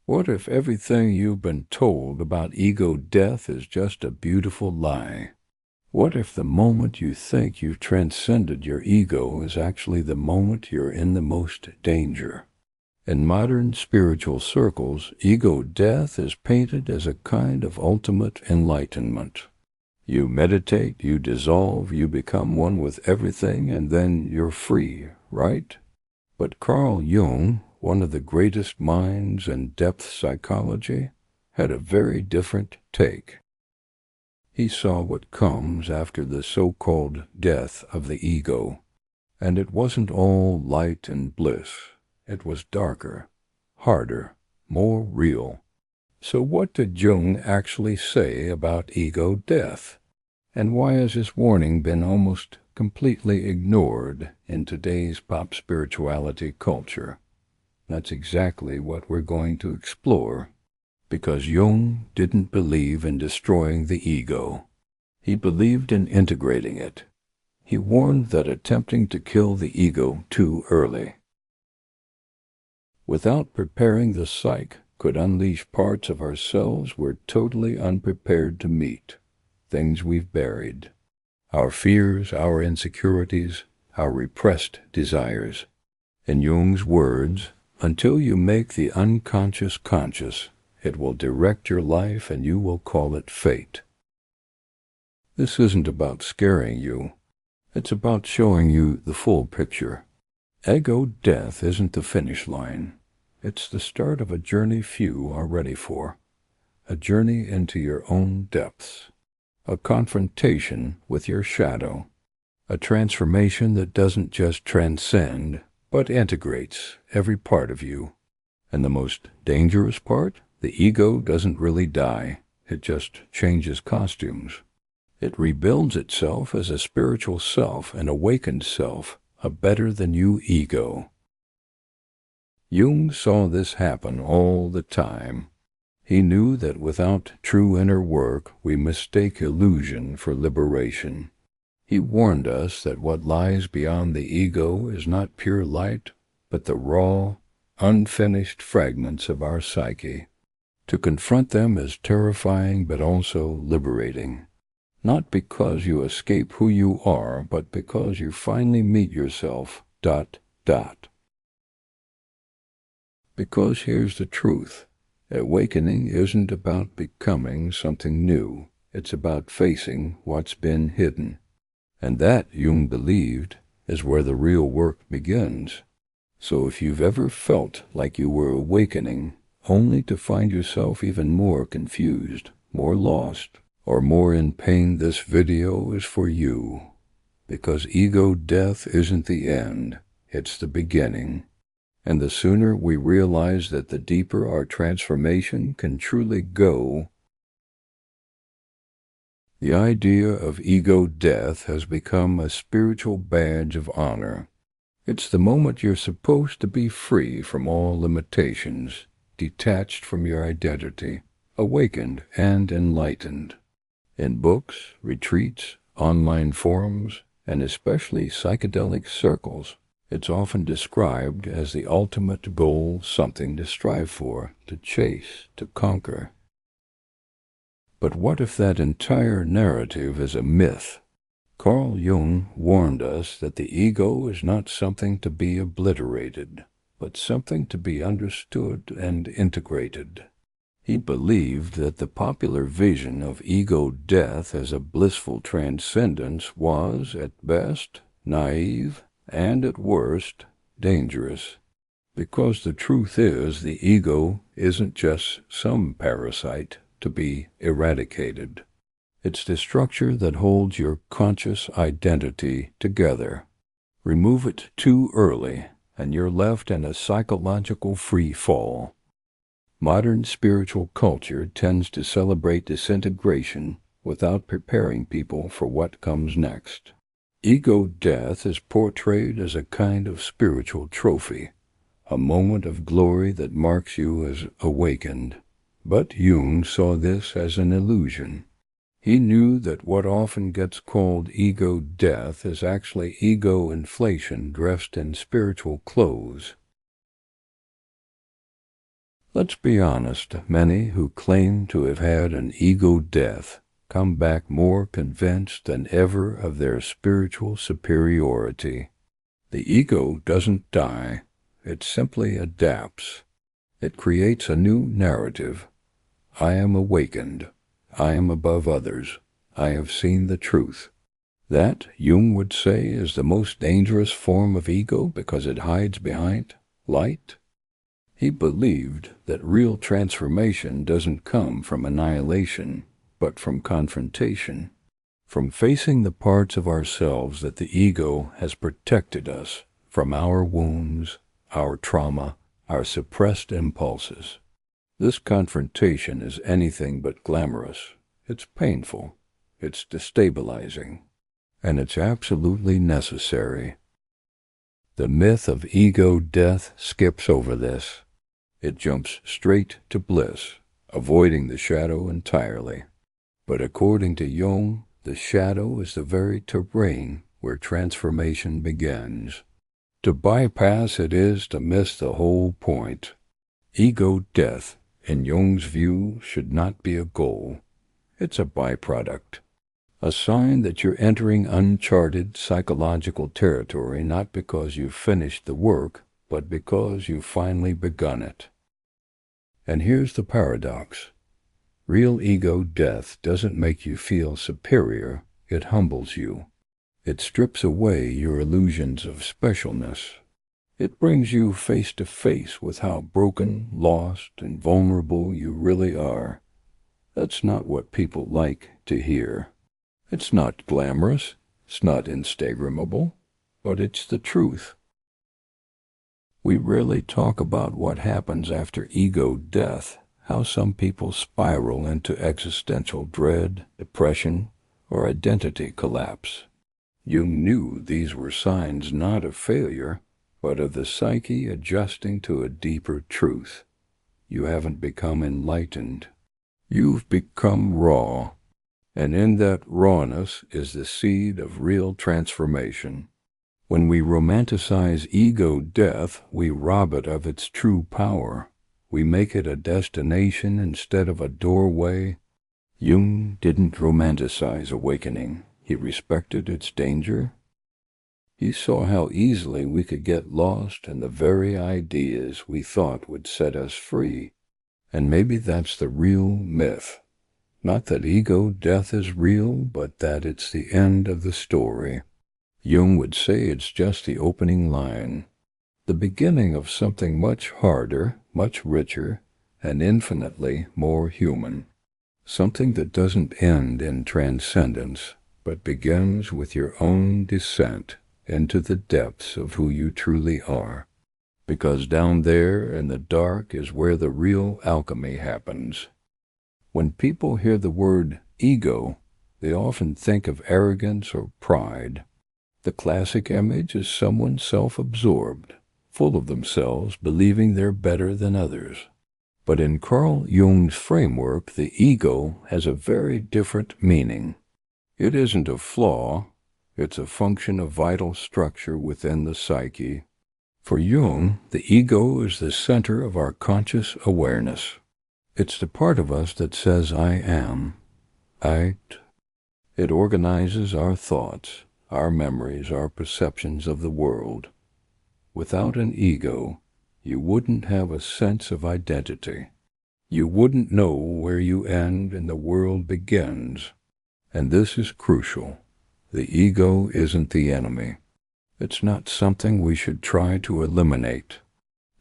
What if everything you've been told about ego death is just a beautiful lie? What if the moment you think you've transcended your ego is actually the moment you're in the most danger? In modern spiritual circles, ego death is painted as a kind of ultimate enlightenment. You meditate, you dissolve, you become one with everything, and then you're free, right? But Carl Jung, one of the greatest minds in depth psychology, had a very different take. He saw what comes after the so-called death of the ego, and it wasn't all light and bliss. It was darker, harder, more real. So what did Jung actually say about ego death? And why has this warning been almost completely ignored in today's pop spirituality culture? That's exactly what we're going to explore, because Jung didn't believe in destroying the ego. He believed in integrating it. He warned that attempting to kill the ego too early, without preparing the psyche, could unleash parts of ourselves we're totally unprepared to meet, things we've buried, our fears, our insecurities, our repressed desires. In Jung's words, until you make the unconscious conscious, it will direct your life and you will call it fate. This isn't about scaring you. It's about showing you the full picture. Ego death isn't the finish line. It's the start of a journey few are ready for, a journey into your own depths, a confrontation with your shadow, a transformation that doesn't just transcend, but integrates every part of you. And the most dangerous part? The ego doesn't really die. It just changes costumes. It rebuilds itself as a spiritual self, an awakened self, a better-than-you ego. Jung saw this happen all the time. He knew that without true inner work, we mistake illusion for liberation. He warned us that what lies beyond the ego is not pure light, but the raw, unfinished fragments of our psyche. To confront them is terrifying but also liberating. Not because you escape who you are, but because you finally meet yourself, ... Because here's the truth. Awakening isn't about becoming something new. It's about facing what's been hidden. And that, Jung believed, is where the real work begins. So if you've ever felt like you were awakening, only to find yourself even more confused, more lost, or more in pain, this video is for you. Because ego death isn't the end, it's the beginning. And the sooner we realize that, the deeper our transformation can truly go. The idea of ego death has become a spiritual badge of honor. It's the moment you're supposed to be free from all limitations, detached from your identity, awakened and enlightened. In books, retreats, online forums, and especially psychedelic circles, it's often described as the ultimate goal, something to strive for, to chase, to conquer. But what if that entire narrative is a myth? Carl Jung warned us that the ego is not something to be obliterated, but something to be understood and integrated. He believed that the popular vision of ego death as a blissful transcendence was, at best, naive, and at worst, dangerous. Because the truth is, the ego isn't just some parasite to be eradicated. It's the structure that holds your conscious identity together. Remove it too early, and you're left in a psychological free fall. Modern spiritual culture tends to celebrate disintegration without preparing people for what comes next. Ego death is portrayed as a kind of spiritual trophy, a moment of glory that marks you as awakened. But Jung saw this as an illusion. He knew that what often gets called ego death is actually ego inflation dressed in spiritual clothes. Let's be honest, many who claim to have had an ego death come back more convinced than ever of their spiritual superiority. The ego doesn't die, it simply adapts. It creates a new narrative. I am awakened. I am above others. I have seen the truth. That, Jung would say, is the most dangerous form of ego because it hides behind light. He believed that real transformation doesn't come from annihilation, but from confrontation, from facing the parts of ourselves that the ego has protected us from, our wounds, our trauma, our suppressed impulses. This confrontation is anything but glamorous. It's painful, it's destabilizing, and it's absolutely necessary. The myth of ego death skips over this. It jumps straight to bliss, avoiding the shadow entirely. But according to Jung, the shadow is the very terrain where transformation begins. To bypass it is to miss the whole point. Ego death, in Jung's view, should not be a goal. It's a byproduct. A sign that you're entering uncharted psychological territory not because you've finished the work, but because you've finally begun it. And here's the paradox. Real ego death doesn't make you feel superior, it humbles you. It strips away your illusions of specialness. It brings you face to face with how broken, lost, and vulnerable you really are. That's not what people like to hear. It's not glamorous, it's not Instagrammable, but it's the truth. We rarely talk about what happens after ego death, how some people spiral into existential dread, depression, or identity collapse. Jung knew these were signs not of failure, but of the psyche adjusting to a deeper truth. You haven't become enlightened. You've become raw, and in that rawness is the seed of real transformation. When we romanticize ego death, we rob it of its true power. We make it a destination instead of a doorway. Jung didn't romanticize awakening. He respected its danger. He saw how easily we could get lost in the very ideas we thought would set us free. And maybe that's the real myth. Not that ego death is real, but that it's the end of the story. Jung would say it's just the opening line, the beginning of something much harder, much richer, and infinitely more human. Something that doesn't end in transcendence, but begins with your own descent into the depths of who you truly are. Because down there in the dark is where the real alchemy happens. When people hear the word ego, they often think of arrogance or pride. The classic image is someone self-absorbed, full of themselves, believing they're better than others. But in Carl Jung's framework, the ego has a very different meaning. It isn't a flaw, it's a function of vital structure within the psyche. For Jung, the ego is the center of our conscious awareness. It's the part of us that says, I am. It organizes our thoughts, our memories, our perceptions of the world. Without an ego, you wouldn't have a sense of identity. You wouldn't know where you end and the world begins. And this is crucial. The ego isn't the enemy. It's not something we should try to eliminate.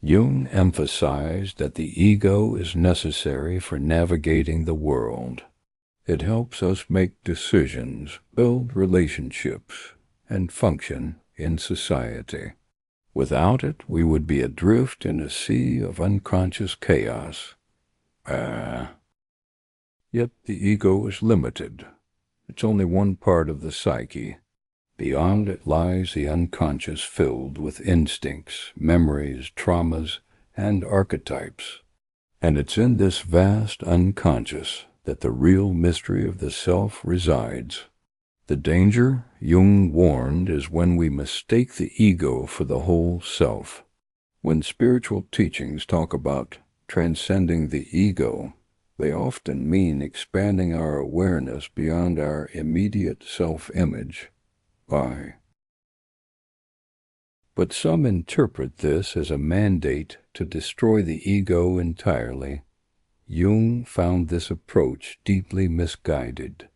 Jung emphasized that the ego is necessary for navigating the world. It helps us make decisions, build relationships, and function in society. Without it, we would be adrift in a sea of unconscious chaos. Yet the ego is limited. It's only one part of the psyche. Beyond it lies the unconscious, filled with instincts, memories, traumas, and archetypes. And it's in this vast unconscious that the real mystery of the self resides. The danger, Jung warned, is when we mistake the ego for the whole self. When spiritual teachings talk about transcending the ego. They often mean expanding our awareness beyond our immediate self-image. Why? But some interpret this as a mandate to destroy the ego entirely. Jung found this approach deeply misguided.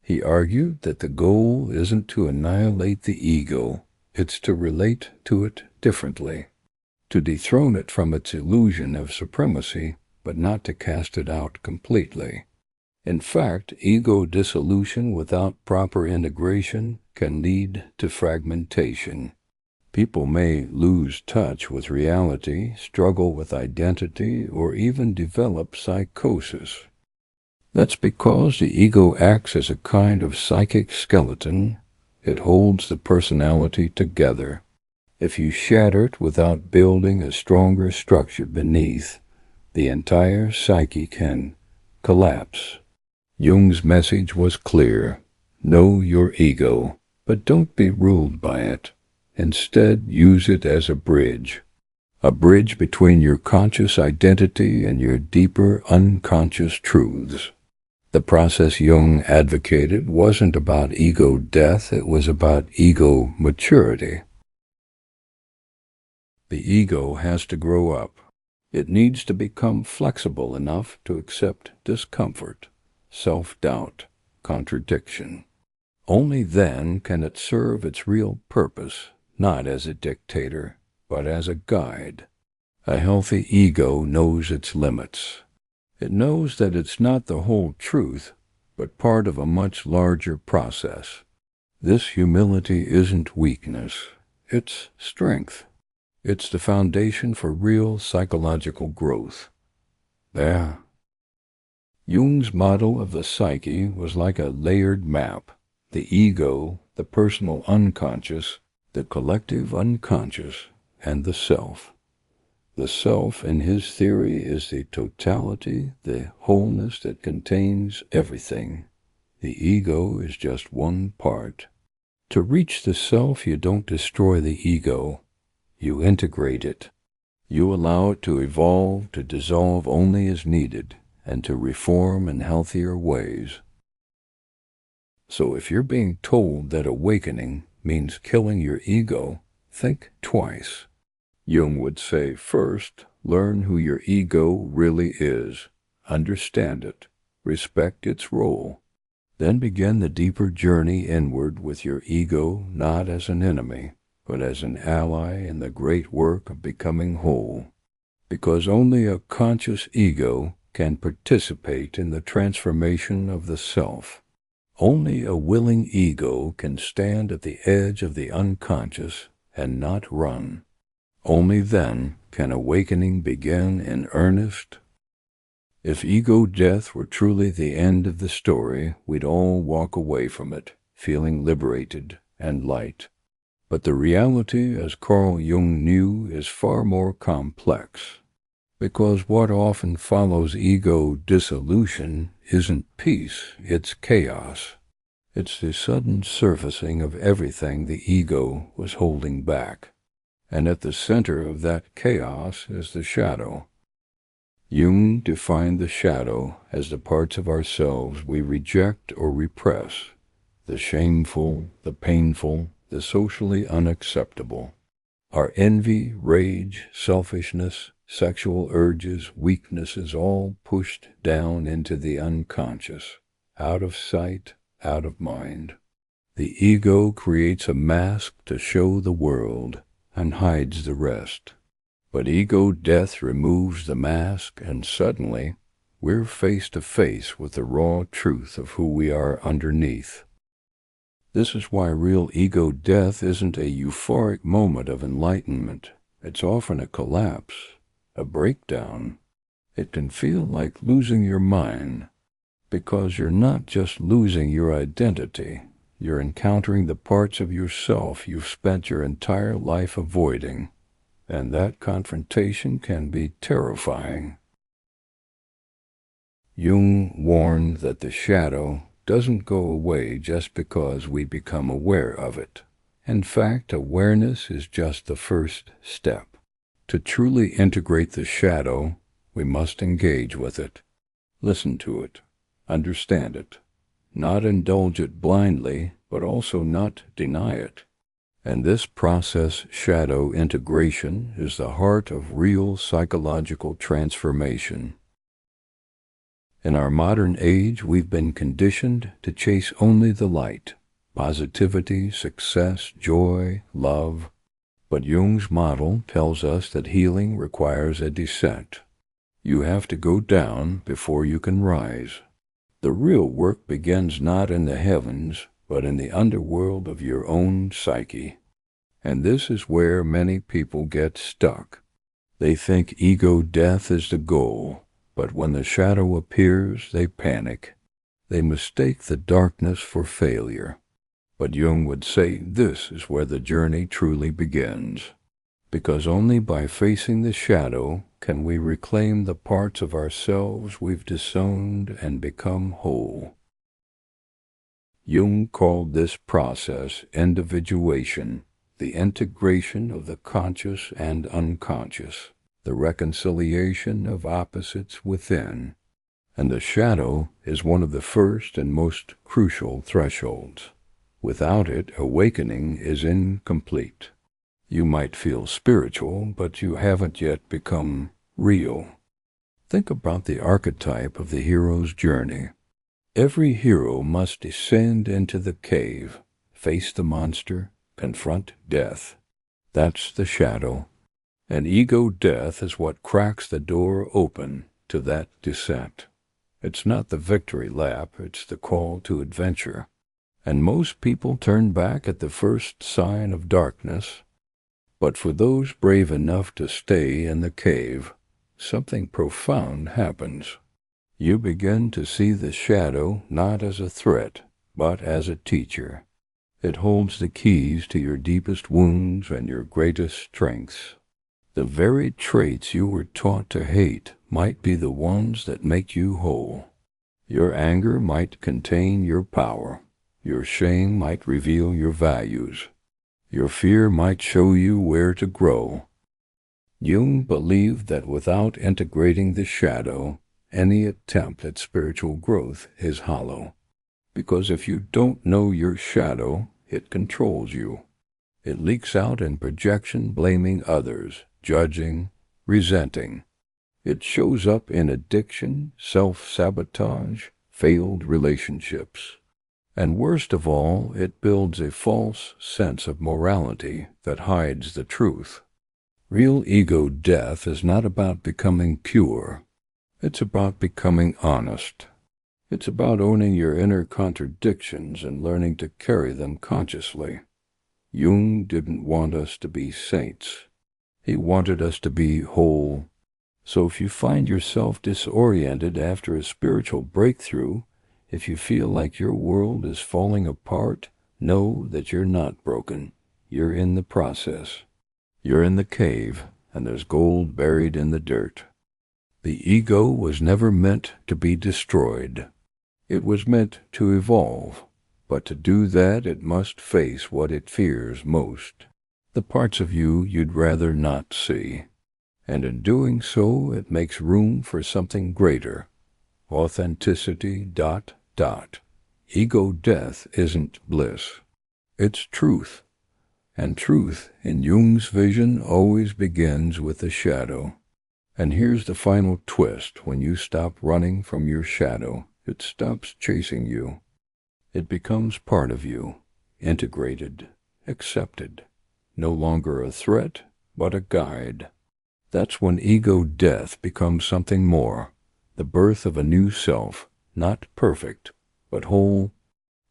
He argued that the goal isn't to annihilate the ego, it's to relate to it differently, to dethrone it from its illusion of supremacy, but not to cast it out completely. In fact, ego dissolution without proper integration can lead to fragmentation. People may lose touch with reality, struggle with identity, or even develop psychosis. That's because the ego acts as a kind of psychic skeleton. It holds the personality together. If you shatter it without building a stronger structure beneath, the entire psyche can collapse. Jung's message was clear. Know your ego, but don't be ruled by it. Instead, use it as a bridge between your conscious identity and your deeper unconscious truths. The process Jung advocated wasn't about ego death, it was about ego maturity. The ego has to grow up. It needs to become flexible enough to accept discomfort, self-doubt, contradiction. Only then can it serve its real purpose, not as a dictator, but as a guide. A healthy ego knows its limits. It knows that it's not the whole truth, but part of a much larger process. This humility isn't weakness, it's strength. It's the foundation for real psychological growth. There. Jung's model of the psyche was like a layered map. The ego, the personal unconscious, the collective unconscious, and the self. The self, in his theory, is the totality, the wholeness that contains everything. The ego is just one part. To reach the self, you don't destroy the ego. You integrate it. You allow it to evolve, to dissolve only as needed, and to reform in healthier ways. So if you're being told that awakening means killing your ego, think twice. Jung would say, first, learn who your ego really is. Understand it. Respect its role. Then begin the deeper journey inward with your ego not as an enemy, but as an ally in the great work of becoming whole. Because only a conscious ego can participate in the transformation of the self. Only a willing ego can stand at the edge of the unconscious and not run. Only then can awakening begin in earnest. If ego death were truly the end of the story, we'd all walk away from it, feeling liberated and light. But the reality, as Carl Jung knew, is far more complex. Because what often follows ego dissolution isn't peace, it's chaos. It's the sudden surfacing of everything the ego was holding back. And at the center of that chaos is the shadow. Jung defined the shadow as the parts of ourselves we reject or repress, the shameful, the painful, the socially unacceptable. Our envy, rage, selfishness, sexual urges, weaknesses all pushed down into the unconscious, out of sight, out of mind. The ego creates a mask to show the world and hides the rest. But ego death removes the mask, and suddenly we're face to face with the raw truth of who we are underneath. This is why real ego death isn't a euphoric moment of enlightenment. It's often a collapse, a breakdown. It can feel like losing your mind, because you're not just losing your identity. You're encountering the parts of yourself you've spent your entire life avoiding, and that confrontation can be terrifying. Jung warned that the shadow doesn't go away just because we become aware of it. In fact, awareness is just the first step. To truly integrate the shadow, We must engage with it, listen to it, understand it, not indulge it blindly, but also not deny it. And this process, shadow integration, is the heart of real psychological transformation. In our modern age, we've been conditioned to chase only the light, positivity, success, joy, love. But Jung's model tells us that healing requires a descent. You have to go down before you can rise. The real work begins not in the heavens, but in the underworld of your own psyche. And this is where many people get stuck. They think ego death is the goal, but when the shadow appears, they panic. They mistake the darkness for failure. But Jung would say this is where the journey truly begins, because only by facing the shadow can we reclaim the parts of ourselves we've disowned and become whole. Jung called this process individuation, the integration of the conscious and unconscious, the reconciliation of opposites within, and the shadow is one of the first and most crucial thresholds. Without it, awakening is incomplete. You might feel spiritual, but you haven't yet become real. Think about the archetype of the hero's journey. Every hero must descend into the cave, face the monster, confront death. That's the shadow. And ego death is what cracks the door open to that descent. It's not the victory lap, it's the call to adventure. And most people turn back at the first sign of darkness. But for those brave enough to stay in the cave, something profound happens. You begin to see the shadow not as a threat, but as a teacher. It holds the keys to your deepest wounds and your greatest strengths. The very traits you were taught to hate might be the ones that make you whole. Your anger might contain your power. Your shame might reveal your values. Your fear might show you where to grow. Jung believed that without integrating the shadow, any attempt at spiritual growth is hollow. Because if you don't know your shadow, it controls you. It leaks out in projection, blaming others, judging, resenting. It shows up in addiction, self-sabotage, failed relationships. And worst of all, it builds a false sense of morality that hides the truth. Real ego death is not about becoming pure. It's about becoming honest. It's about owning your inner contradictions and learning to carry them consciously. Jung didn't want us to be saints. He wanted us to be whole. So if you find yourself disoriented after a spiritual breakthrough, if you feel like your world is falling apart, know that you're not broken. You're in the process. You're in the cave, and there's gold buried in the dirt. The ego was never meant to be destroyed. It was meant to evolve, but to do that it must face what it fears most, the parts of you you'd rather not see. And in doing so, it makes room for something greater. Authenticity, ... Ego death isn't bliss. It's truth. And truth, in Jung's vision, always begins with the shadow. And here's the final twist: when you stop running from your shadow, it stops chasing you. It becomes part of you, integrated, accepted, no longer a threat, but a guide. That's when ego death becomes something more, the birth of a new self, not perfect, but whole.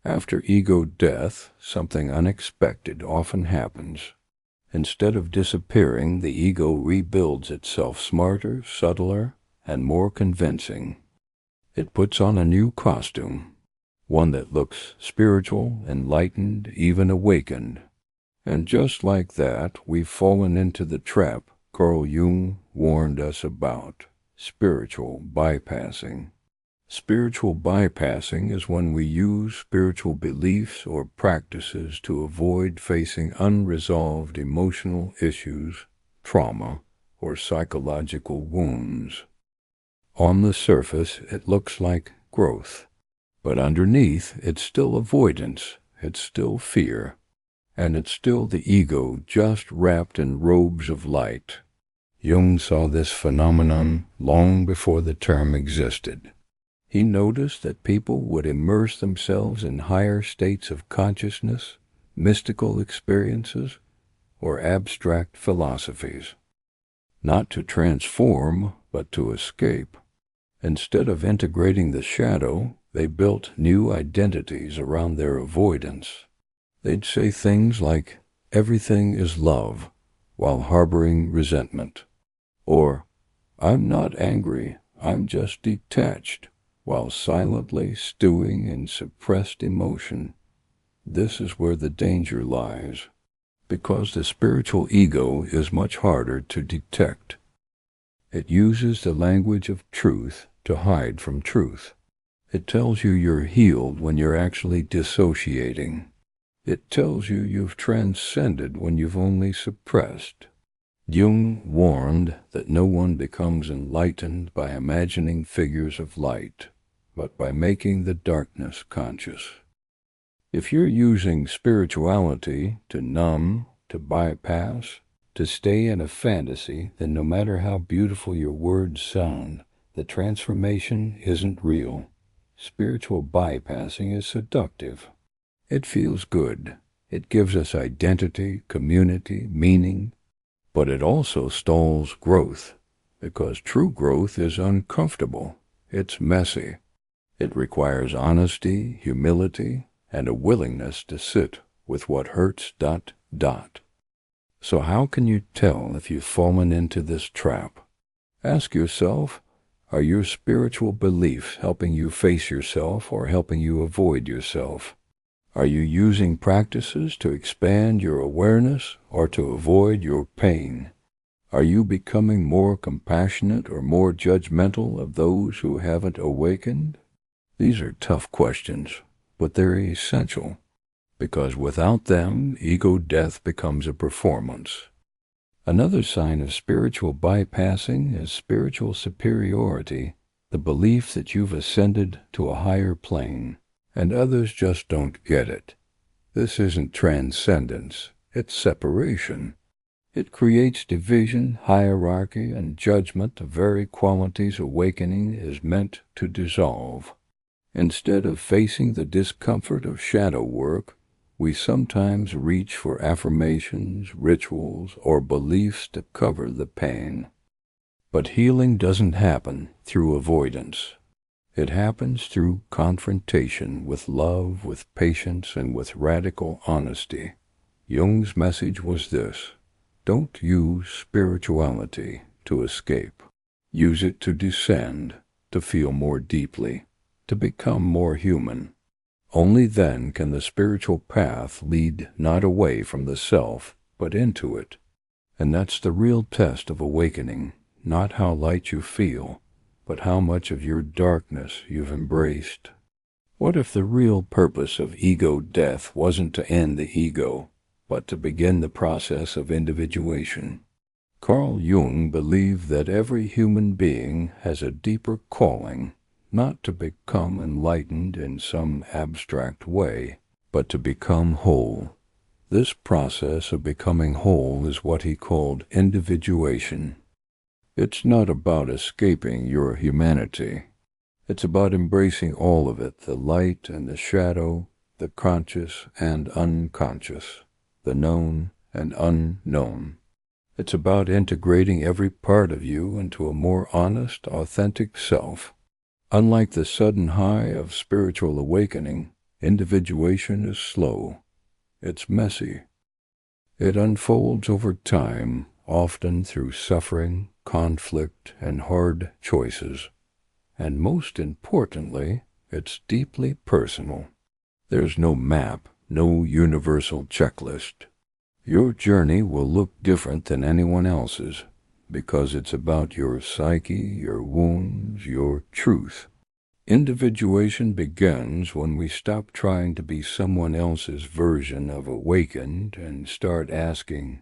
After ego death, something unexpected often happens. Instead of disappearing, the ego rebuilds itself smarter, subtler, and more convincing. It puts on a new costume, one that looks spiritual, enlightened, even awakened. And just like that, we've fallen into the trap Carl Jung warned us about: spiritual bypassing. Spiritual bypassing is when we use spiritual beliefs or practices to avoid facing unresolved emotional issues, trauma, or psychological wounds. On the surface, it looks like growth, but underneath, it's still avoidance, it's still fear, and it's still the ego just wrapped in robes of light. Jung saw this phenomenon long before the term existed. He noticed that people would immerse themselves in higher states of consciousness, mystical experiences, or abstract philosophies, not to transform, but to escape. Instead of integrating the shadow, they built new identities around their avoidance. They'd say things like, "Everything is love," while harboring resentment. Or, "I'm not angry, I'm just detached," while silently stewing in suppressed emotion. This is where the danger lies, because the spiritual ego is much harder to detect. It uses the language of truth to hide from truth. It tells you you're healed when you're actually dissociating. It tells you you've transcended when you've only suppressed. Jung warned that no one becomes enlightened by imagining figures of light, but by making the darkness conscious. If you're using spirituality to numb, to bypass, to stay in a fantasy, then no matter how beautiful your words sound, the transformation isn't real. Spiritual bypassing is seductive. It feels good. It gives us identity, community, meaning, but it also stalls growth, because true growth is uncomfortable. It's messy. It requires honesty, humility, and a willingness to sit with what hurts. So how can you tell if you've fallen into this trap? Ask yourself, are your spiritual beliefs helping you face yourself or helping you avoid yourself? Are you using practices to expand your awareness or to avoid your pain? Are you becoming more compassionate or more judgmental of those who haven't awakened? These are tough questions, but they're essential, because without them, ego death becomes a performance. Another sign of spiritual bypassing is spiritual superiority, the belief that you've ascended to a higher plane, and others just don't get it. This isn't transcendence, it's separation. It creates division, hierarchy, and judgment, the very qualities awakening is meant to dissolve. Instead of facing the discomfort of shadow work, we sometimes reach for affirmations, rituals, or beliefs to cover the pain. But healing doesn't happen through avoidance. It happens through confrontation with love, with patience, and with radical honesty. Jung's message was this: don't use spirituality to escape. Use it to descend, to feel more deeply, to become more human. Only then can the spiritual path lead not away from the self, but into it. And that's the real test of awakening, not how light you feel, but how much of your darkness you've embraced. What if the real purpose of ego death wasn't to end the ego, but to begin the process of individuation? Carl Jung believed that every human being has a deeper calling, not to become enlightened in some abstract way, but to become whole. This process of becoming whole is what he called individuation. It's not about escaping your humanity. It's about embracing all of it, the light and the shadow, the conscious and unconscious, the known and unknown. It's about integrating every part of you into a more honest, authentic self. Unlike the sudden high of spiritual awakening, individuation is slow. It's messy. It unfolds over time, often through suffering, conflict, and hard choices. And most importantly, it's deeply personal. There's no map, no universal checklist. Your journey will look different than anyone else's, because it's about your psyche, your wounds, your truth. Individuation begins when we stop trying to be someone else's version of awakened and start asking,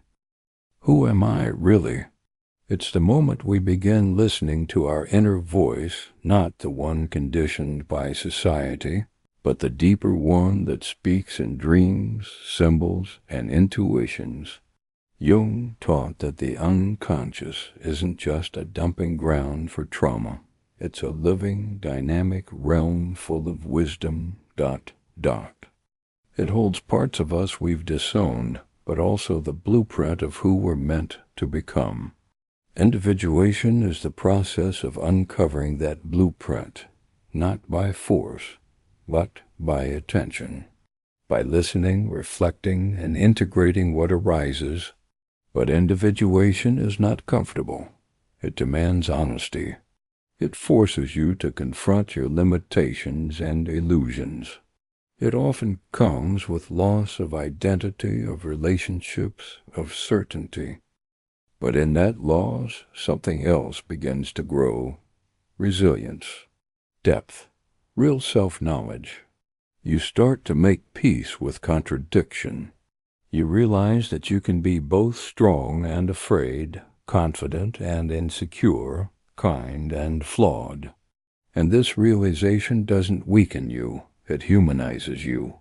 who am I really? It's the moment we begin listening to our inner voice, not the one conditioned by society, but the deeper one that speaks in dreams, symbols, and intuitions. Jung taught that the unconscious isn't just a dumping ground for trauma. It's a living, dynamic realm full of wisdom, ... It holds parts of us we've disowned, but also the blueprint of who we're meant to become. Individuation is the process of uncovering that blueprint, not by force, but by attention, by listening, reflecting, and integrating what arises. But individuation is not comfortable. It demands honesty. It forces you to confront your limitations and illusions. It often comes with loss of identity, of relationships, of certainty. But in that loss, something else begins to grow. Resilience, depth, real self-knowledge. You start to make peace with contradiction. You realize that you can be both strong and afraid, confident and insecure, kind and flawed. And this realization doesn't weaken you, it humanizes you.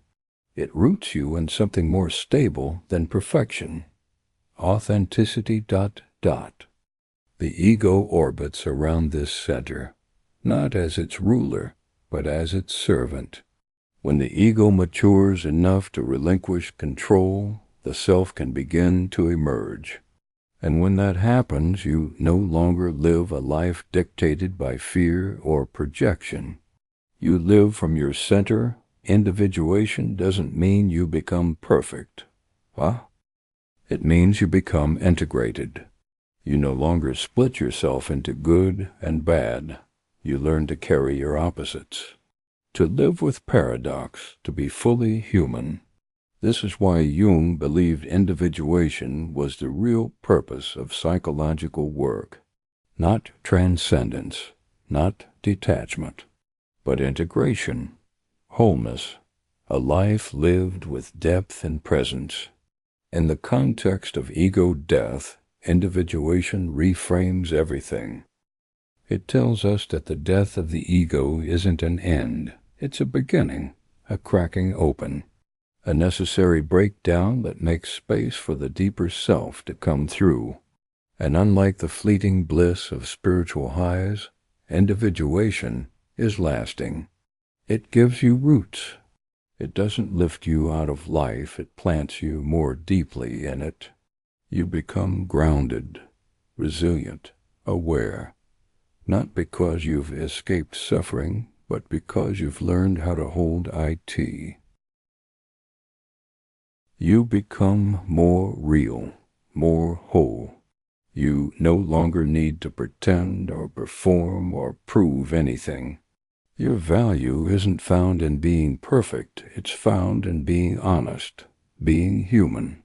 It roots you in something more stable than perfection. Authenticity ... The ego orbits around this center, not as its ruler, but as its servant. When the ego matures enough to relinquish control, the self can begin to emerge. And when that happens, you no longer live a life dictated by fear or projection. You live from your center. Individuation doesn't mean you become perfect. It means you become integrated. You no longer split yourself into good and bad. You learn to carry your opposites, to live with paradox, to be fully human. This is why Jung believed individuation was the real purpose of psychological work. Not transcendence, not detachment, but integration, wholeness, a life lived with depth and presence. In the context of ego death, individuation reframes everything. It tells us that the death of the ego isn't an end, it's a beginning, a cracking open, a necessary breakdown that makes space for the deeper self to come through. And unlike the fleeting bliss of spiritual highs, individuation is lasting. It gives you roots. It doesn't lift you out of life, it plants you more deeply in it. You become grounded, resilient, aware, not because you've escaped suffering, but because you've learned how to hold it. You become more real, more whole. You no longer need to pretend or perform or prove anything. Your value isn't found in being perfect, it's found in being honest, being human,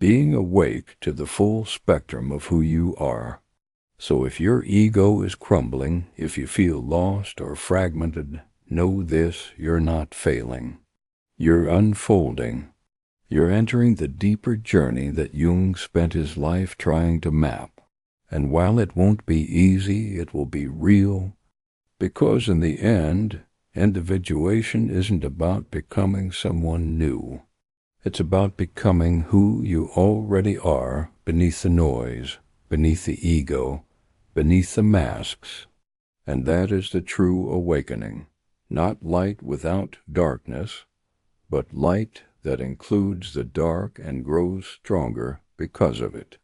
being awake to the full spectrum of who you are. So if your ego is crumbling, if you feel lost or fragmented, know this: you're not failing. You're unfolding. You're entering the deeper journey that Jung spent his life trying to map. And while it won't be easy, it will be real. Because in the end, individuation isn't about becoming someone new. It's about becoming who you already are beneath the noise, beneath the ego, beneath the masks. And that is the true awakening. Not light without darkness, but light that includes the dark and grows stronger because of it.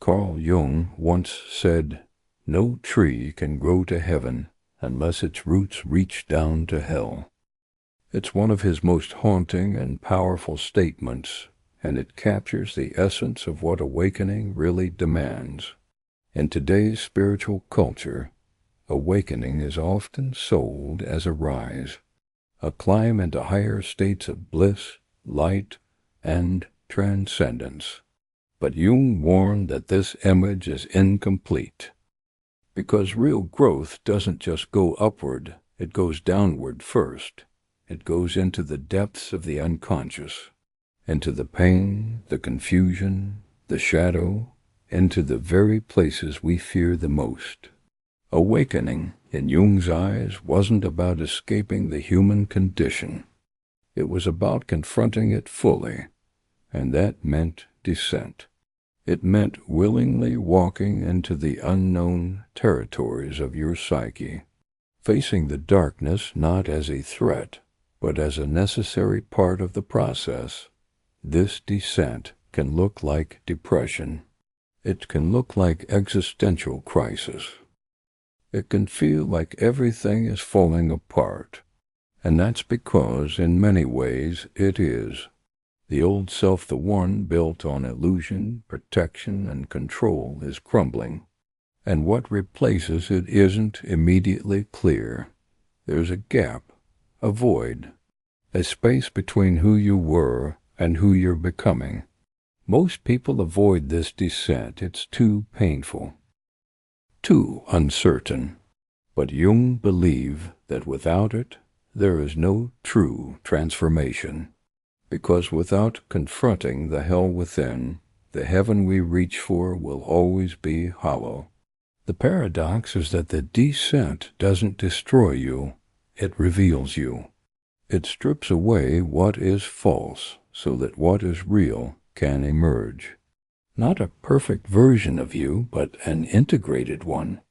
Carl Jung once said, "No tree can grow to heaven unless its roots reach down to hell." It's one of his most haunting and powerful statements, and it captures the essence of what awakening really demands. In today's spiritual culture, awakening is often sold as a rise, a climb into higher states of bliss, light, and transcendence. But Jung warned that this image is incomplete, because real growth doesn't just go upward, it goes downward first. It goes into the depths of the unconscious, into the pain, the confusion, the shadow, into the very places we fear the most. Awakening, in Jung's eyes, wasn't about escaping the human condition. It was about confronting it fully, and that meant descent. It meant willingly walking into the unknown territories of your psyche, facing the darkness not as a threat, but as a necessary part of the process. This descent can look like depression. It can look like existential crisis. It can feel like everything is falling apart, and that's because, in many ways, it is. The old self, the one built on illusion, protection, and control, is crumbling, and what replaces it isn't immediately clear. There's a gap, a void, a space between who you were and who you're becoming. Most people avoid this descent. It's too painful, too uncertain. But Jung believed that without it, there is no true transformation, because without confronting the hell within, the heaven we reach for will always be hollow. The paradox is that the descent doesn't destroy you, it reveals you. It strips away what is false so that what is real can emerge. Not a perfect version of you, but an integrated one.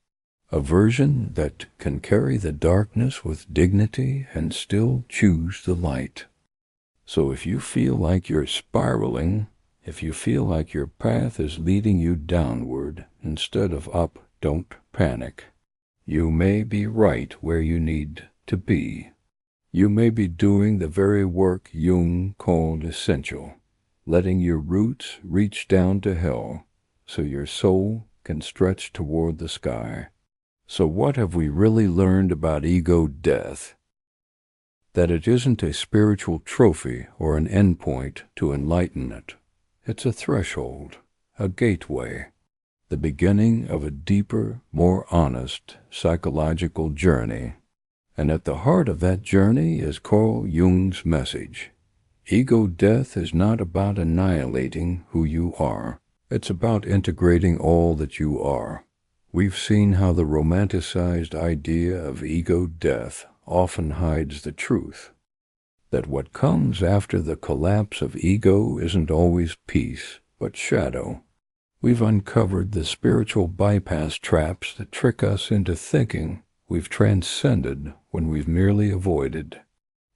A version that can carry the darkness with dignity and still choose the light. So if you feel like you're spiraling, if you feel like your path is leading you downward instead of up, don't panic. You may be right where you need to be. You may be doing the very work Jung called essential, letting your roots reach down to hell so your soul can stretch toward the sky. So what have we really learned about ego death? That it isn't a spiritual trophy or an endpoint to enlightenment. It's a threshold, a gateway, the beginning of a deeper, more honest psychological journey. And at the heart of that journey is Carl Jung's message. Ego death is not about annihilating who you are. It's about integrating all that you are. We've seen how the romanticized idea of ego death often hides the truth, that what comes after the collapse of ego isn't always peace, but shadow. We've uncovered the spiritual bypass traps that trick us into thinking we've transcended when we've merely avoided.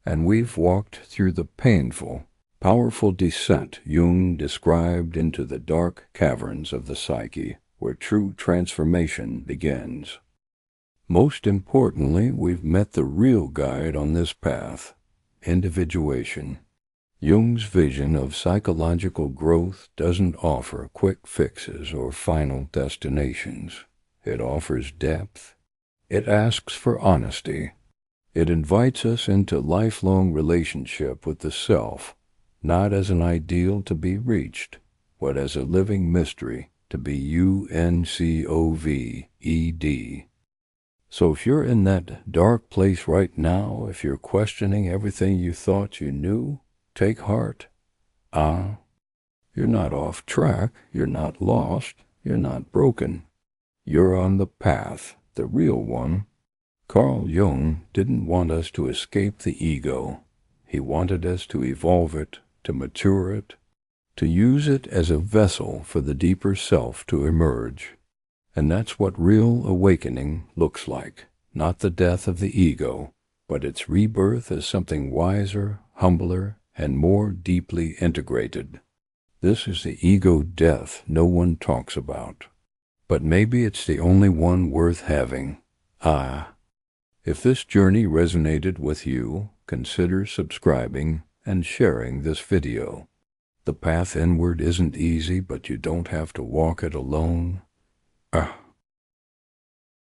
And we've walked through the painful, powerful descent Jung described into the dark caverns of the psyche, where true transformation begins. Most importantly, we've met the real guide on this path, individuation. Jung's vision of psychological growth doesn't offer quick fixes or final destinations. It offers depth. It asks for honesty. It invites us into lifelong relationship with the self, not as an ideal to be reached, but as a living mystery to be uncovered. So if you're in that dark place right now, if you're questioning everything you thought you knew, take heart. You're not off track, you're not lost, you're not broken. You're on the path, the real one. Carl Jung didn't want us to escape the ego. He wanted us to evolve it, to mature it, to use it as a vessel for the deeper self to emerge. And that's what real awakening looks like. Not the death of the ego, but its rebirth as something wiser, humbler, and more deeply integrated. This is the ego death no one talks about. But maybe it's the only one worth having. If this journey resonated with you, consider subscribing and sharing this video. The path inward isn't easy, but you don't have to walk it alone.